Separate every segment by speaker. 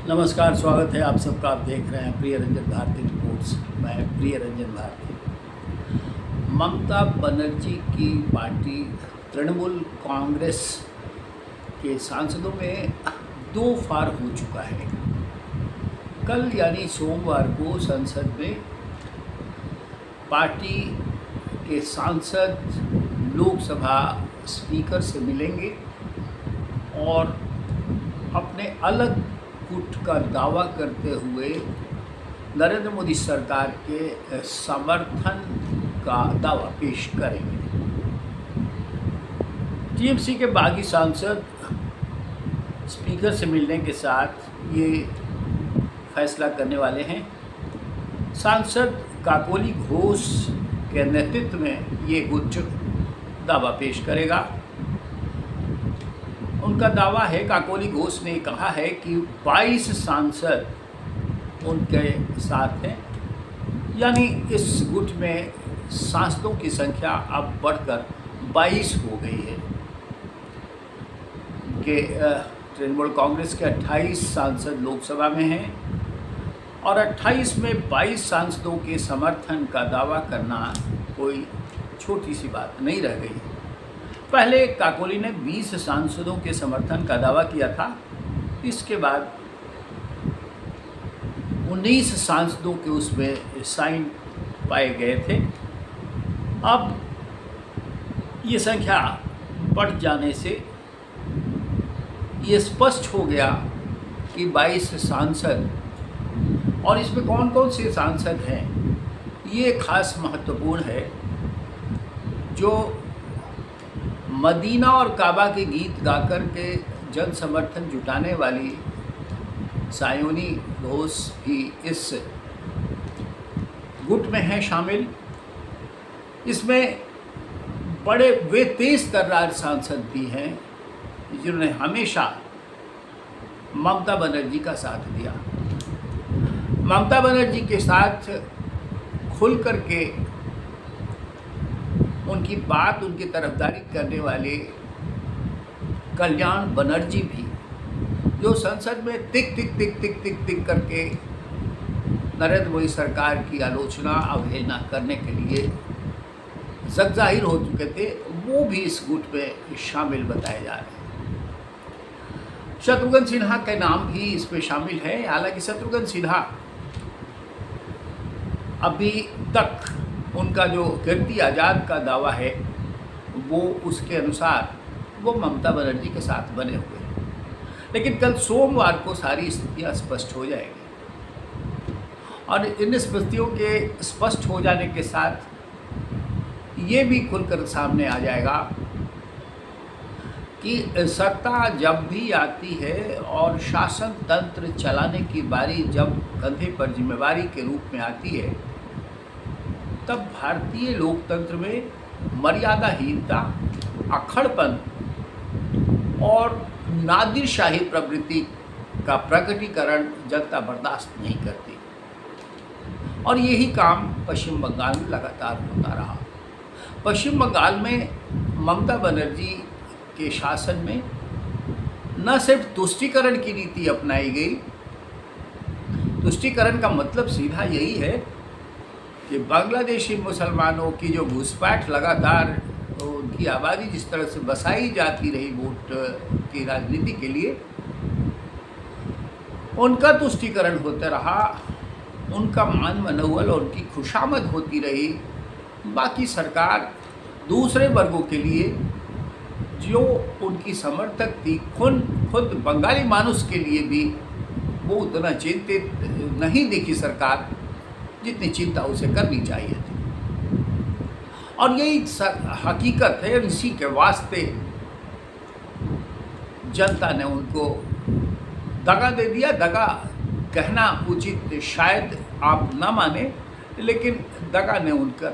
Speaker 1: नमस्कार, स्वागत है आप सबका। आप देख रहे हैं प्रिय रंजन भारती रिपोर्ट्स। मैं प्रिय रंजन भारती। ममता बनर्जी की पार्टी तृणमूल कांग्रेस के सांसदों में दो फार हो चुका है। कल यानी सोमवार को संसद में पार्टी के सांसद लोकसभा स्पीकर से मिलेंगे और अपने अलग गुट का दावा करते हुए नरेंद्र मोदी सरकार के समर्थन का दावा पेश करेंगे। टीएमसी के बागी सांसद स्पीकर से मिलने के साथ ये फैसला करने वाले हैं। सांसद काकोली घोष के नेतृत्व में ये गुट दावा पेश करेगा। उनका दावा है, काकोली घोष ने कहा है कि 22 सांसद उनके साथ हैं, यानी इस गुट में सांसदों की संख्या अब बढ़कर 22 हो गई है। कि तृणमूल कांग्रेस के 28 सांसद लोकसभा में हैं और 28 में 22 सांसदों के समर्थन का दावा करना कोई छोटी सी बात नहीं रह गई। पहले काकोली ने 20 सांसदों के समर्थन का दावा किया था। इसके बाद 19 सांसदों के उसमें साइन पाए गए थे। अब ये संख्या बढ़ जाने से ये स्पष्ट हो गया कि 22 सांसद, और इसमें कौन कौन से सांसद हैं ये खास महत्वपूर्ण है। जो मदीना और काबा के गीत गाकर के जन समर्थन जुटाने वाली सायोनी घोष भी इस गुट में है शामिल। इसमें बड़े वे तेज तर्रार सांसद भी हैं जिन्होंने हमेशा ममता बनर्जी का साथ दिया। ममता बनर्जी के साथ खुल करके उनकी बात, उनकी तरफदारी करने वाले कल्याण बनर्जी भी, जो संसद में तिक तिक तिक तिक तिक तिक करके नरेंद्र मोदी सरकार की आलोचना अवहेलना करने के लिए जग जाहिर हो चुके थे, वो भी इस गुट में शामिल बताए जा रहे हैं। शत्रुघ्न सिन्हा का नाम भी इसमें शामिल है। हालांकि शत्रुघ्न सिन्हा अभी तक उनका जो कीर्ति आज़ाद का दावा है वो उसके अनुसार वो ममता बनर्जी के साथ बने हुए हैं। लेकिन कल सोमवार को सारी स्थितियां स्पष्ट हो जाएंगी और इन स्थितियों के स्पष्ट हो जाने के साथ ये भी खुलकर सामने आ जाएगा कि सत्ता जब भी आती है और शासन तंत्र चलाने की बारी जब कंधे पर जिम्मेवारी के रूप में आती है, तब भारतीय लोकतंत्र में मर्यादाहीनता, अखड़पन और नादिरशाही प्रवृत्ति का प्रकटीकरण जनता बर्दाश्त नहीं करती। और यही काम पश्चिम बंगाल में लगातार होता रहा। पश्चिम बंगाल में ममता बनर्जी के शासन में न सिर्फ तुष्टीकरण की नीति अपनाई गई। तुष्टीकरण का मतलब सीधा यही है कि बांग्लादेशी मुसलमानों की जो घुसपैठ लगातार उनकी आबादी जिस तरह से बसाई जाती रही वोट की राजनीति के लिए, उनका तुष्टीकरण होता रहा, उनका मान मनोबल और उनकी खुशामद होती रही। बाकी सरकार दूसरे वर्गों के लिए जो उनकी समर्थक थी, खुद बंगाली मानुष के लिए भी वो उतना चिंतित नहीं दिखी सरकार जितनी चिंता उसे करनी चाहिए थी। और यही हकीकत है और इसी के वास्ते जनता ने उनको दगा दे दिया। दगा कहना उचित शायद आप न माने, लेकिन दगा ने उनका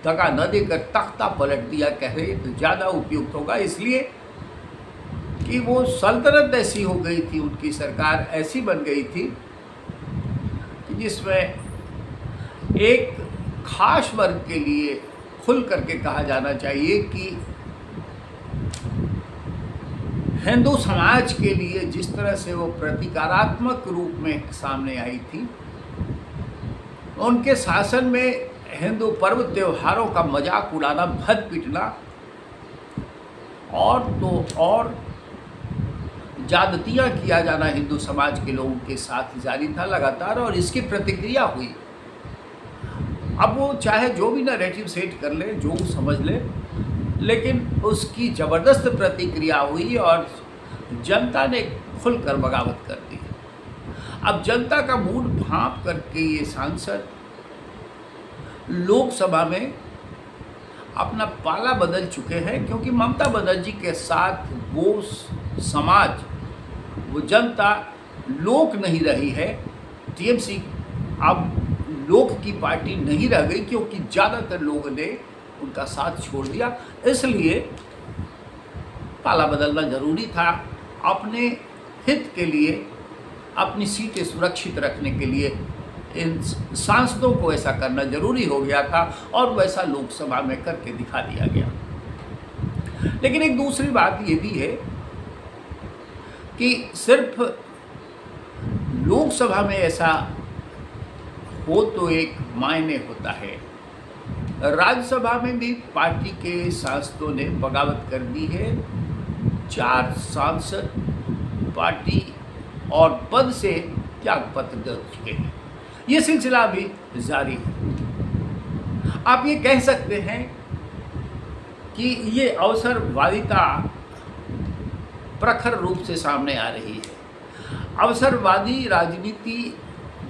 Speaker 1: दगा न देकर तख्ता पलट दिया कह रहे तो ज़्यादा उपयुक्त होगा, इसलिए कि वो सल्तनत ऐसी हो गई थी, उनकी सरकार ऐसी बन गई थी कि जिसमें एक खास वर्ग के लिए खुल करके कहा जाना चाहिए कि हिंदू समाज के लिए जिस तरह से वो प्रतीकात्मक रूप में सामने आई थी, उनके शासन में हिंदू पर्व त्योहारों का मजाक उड़ाना, भद पिटना और तो और ज्यादतियाँ किया जाना हिंदू समाज के लोगों के साथ जारी था लगातार, और इसकी प्रतिक्रिया हुई। अब वो चाहे जो भी नैरेटिव सेट कर ले, जो समझ ले, लेकिन उसकी ज़बरदस्त प्रतिक्रिया हुई और जनता ने खुलकर बगावत कर दी। अब जनता का मूड भांप करके ये सांसद लोकसभा में अपना पाला बदल चुके हैं, क्योंकि ममता बनर्जी के साथ वो समाज, वो जनता लोक नहीं रही है। टीएमसी अब लोक की पार्टी नहीं रह गई, क्योंकि ज़्यादातर लोगों ने उनका साथ छोड़ दिया। इसलिए पाला बदलना जरूरी था। अपने हित के लिए, अपनी सीटें सुरक्षित रखने के लिए इन सांसदों को ऐसा करना जरूरी हो गया था, और वैसा लोकसभा में करके दिखा दिया गया। लेकिन एक दूसरी बात ये भी है कि सिर्फ लोकसभा में ऐसा हो तो एक मायने होता है, राज्यसभा में भी पार्टी के सांसदों ने बगावत कर दी है। 4 सांसद पार्टी और पद से त्यागपत्र दे चुके हैं। ये सिलसिला भी जारी है। आप ये कह सकते हैं कि ये अवसरवादिता प्रखर रूप से सामने आ रही है। अवसरवादी राजनीति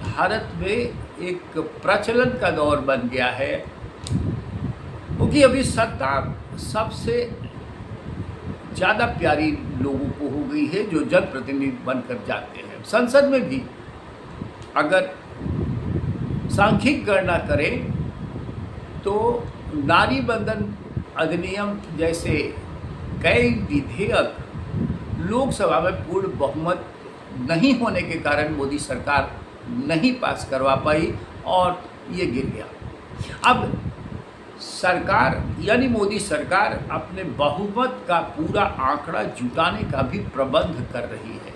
Speaker 1: भारत में एक प्रचलन का दौर बन गया है, क्योंकि अभी सत्ता सबसे ज़्यादा प्यारी लोगों को हो गई है, जो जनप्रतिनिधि बनकर जाते हैं। संसद में भी अगर सांख्यिक गणना करें तो नारी बंधन अधिनियम जैसे कई विधेयक लोकसभा में पूर्ण बहुमत नहीं होने के कारण मोदी सरकार नहीं पास करवा पाई और ये गिर गया। अब सरकार यानी मोदी सरकार अपने बहुमत का पूरा आंकड़ा जुटाने का भी प्रबंध कर रही है,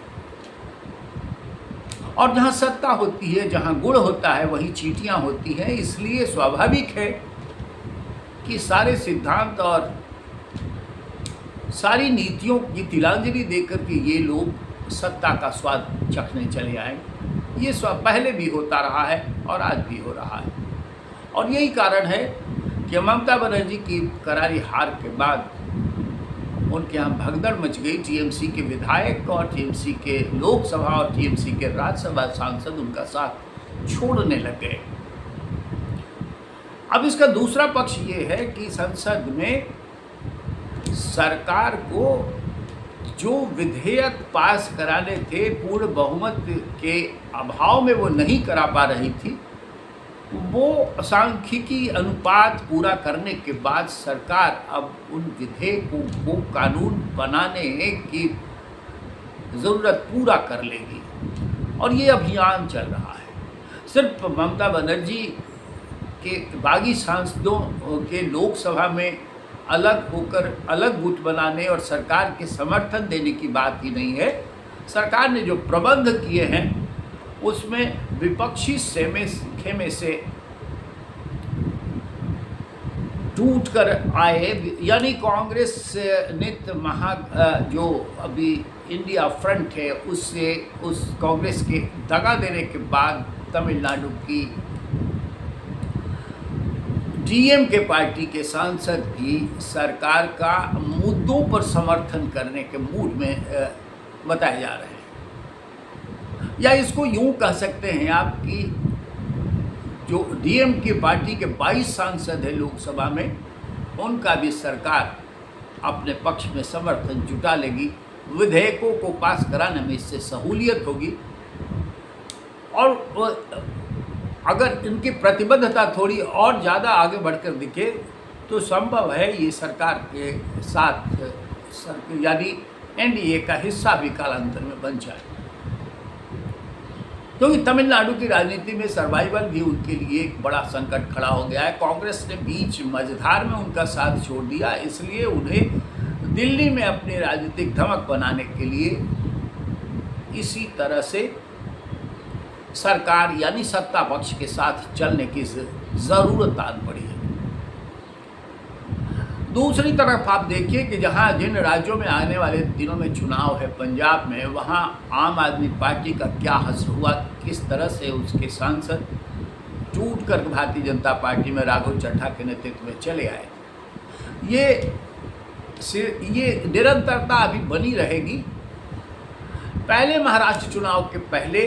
Speaker 1: और जहां सत्ता होती है, जहां गुण होता है, वहीं चींटियां होती हैं। इसलिए स्वाभाविक है कि सारे सिद्धांत और सारी नीतियों की तिलांजलि देकर के ये लोग सत्ता का स्वाद चखने चले आए। ये पहले भी होता रहा है और आज भी हो रहा है, और यही कारण है कि ममता बनर्जी की करारी हार के बाद उनके यहाँ भगदड़ मच गई। टीएमसी के विधायक और टीएमसी के लोकसभा और टीएमसी के राज्यसभा सांसद उनका साथ छोड़ने लग गए। अब इसका दूसरा पक्ष ये है कि संसद में सरकार को जो विधेयक पास कराने थे, पूर्ण बहुमत के अभाव में वो नहीं करा पा रही थी, वो सांख्यिकी अनुपात पूरा करने के बाद सरकार अब उन विधेयकों को कानून बनाने की ज़रूरत पूरा कर लेगी, और ये अभियान चल रहा है। सिर्फ ममता बनर्जी के बागी सांसदों के लोकसभा में अलग होकर अलग गुट बनाने और सरकार के समर्थन देने की बात ही नहीं है। सरकार ने जो प्रबंध किए हैं उसमें विपक्षी खेमे से टूट कर आए, यानी कांग्रेस नित जो अभी इंडिया फ्रंट है उससे, उस कांग्रेस के दगा देने के बाद तमिलनाडु की डीएमके पार्टी के सांसद भी सरकार का मुद्दों पर समर्थन करने के मूड में बताए जा रहे हैं। या इसको यूं कह सकते हैं आप कि जो डीएमके पार्टी के 22 सांसद हैं लोकसभा में, उनका भी सरकार अपने पक्ष में समर्थन जुटा लेगी। विधेयकों को पास कराने में इससे सहूलियत होगी, और अगर इनकी प्रतिबद्धता थोड़ी और ज़्यादा आगे बढ़कर दिखे तो संभव है ये सरकार के साथ यानी एनडीए का हिस्सा भी कालांतर में बन जाए, क्योंकि तमिलनाडु की राजनीति में सर्वाइवल भी उनके लिए एक बड़ा संकट खड़ा हो गया है। कांग्रेस ने बीच मझधार में उनका साथ छोड़ दिया, इसलिए उन्हें दिल्ली में अपनी राजनीतिक धमक बनाने के लिए इसी तरह से सरकार यानी सत्ता पक्ष के साथ चलने की ज़रूरत आन पड़ी है। दूसरी तरफ आप देखिए कि जहां जिन राज्यों में आने वाले दिनों में चुनाव है, पंजाब में, वहां आम आदमी पार्टी का क्या हश्र हुआ, किस तरह से उसके सांसद टूट कर भारतीय जनता पार्टी में राघव चड्ढा के नेतृत्व में चले आए। ये निरंतरता अभी बनी रहेगी। पहले महाराष्ट्र चुनाव के पहले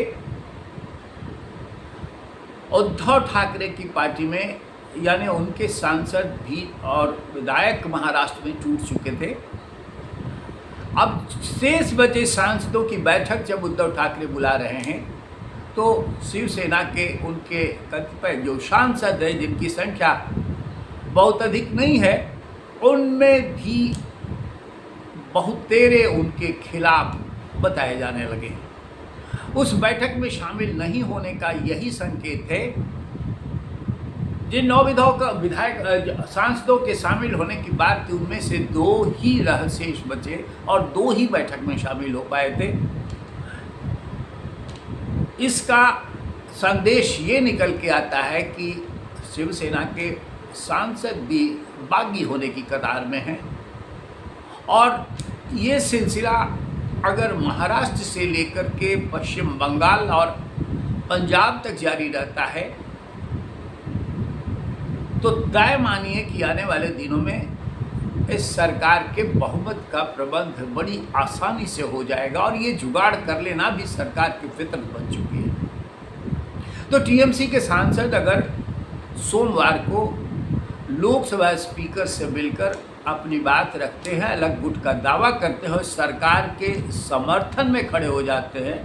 Speaker 1: उद्धव ठाकरे की पार्टी में यानी उनके सांसद भी और विधायक महाराष्ट्र में टूट चुके थे। अब शेष बचे सांसदों की बैठक जब उद्धव ठाकरे बुला रहे हैं तो शिवसेना के उनके कतिपय जो सांसद हैं जिनकी संख्या बहुत अधिक नहीं है, उनमें भी बहुतेरे उनके खिलाफ बताए जाने लगे। उस बैठक में शामिल नहीं होने का यही संकेत है। जिन 9 विधायक सांसदों के शामिल होने की बात थी, उनमें से 2 ही शेष बचे और 2 ही बैठक में शामिल हो पाए थे। इसका संदेश ये निकल के आता है कि शिवसेना के सांसद भी बागी होने की कतार में हैं और ये सिलसिला अगर महाराष्ट्र से लेकर के पश्चिम बंगाल और पंजाब तक जारी रहता है तो तय मानिए कि आने वाले दिनों में इस सरकार के बहुमत का प्रबंध बड़ी आसानी से हो जाएगा और ये जुगाड़ कर लेना भी सरकार की फितरत बन चुकी है। तो टीएमसी के सांसद अगर सोमवार को लोकसभा स्पीकर से मिलकर अपनी बात रखते हैं, अलग गुट का दावा करते हैं, सरकार के समर्थन में खड़े हो जाते हैं,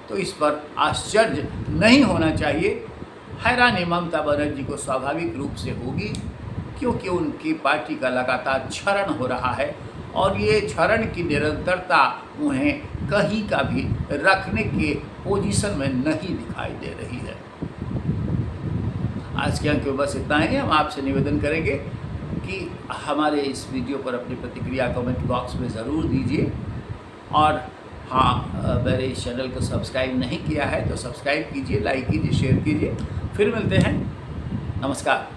Speaker 1: तो इस पर आश्चर्य नहीं होना चाहिए। हैरानी ममता बनर्जी को स्वाभाविक रूप से होगी क्योंकि उनकी पार्टी का लगातार क्षरण हो रहा है और ये क्षरण की निरंतरता उन्हें कहीं का भी रखने के पोजीशन में नहीं दिखाई दे रही है। आज के अंक में बस इतना ही। हम आपसे निवेदन करेंगे कि हमारे इस वीडियो पर अपनी प्रतिक्रिया कमेंट बॉक्स में ज़रूर दीजिए और हाँ, मेरे इस चैनल को सब्सक्राइब नहीं किया है तो सब्सक्राइब कीजिए, लाइक कीजिए, शेयर कीजिए। फिर मिलते हैं। नमस्कार।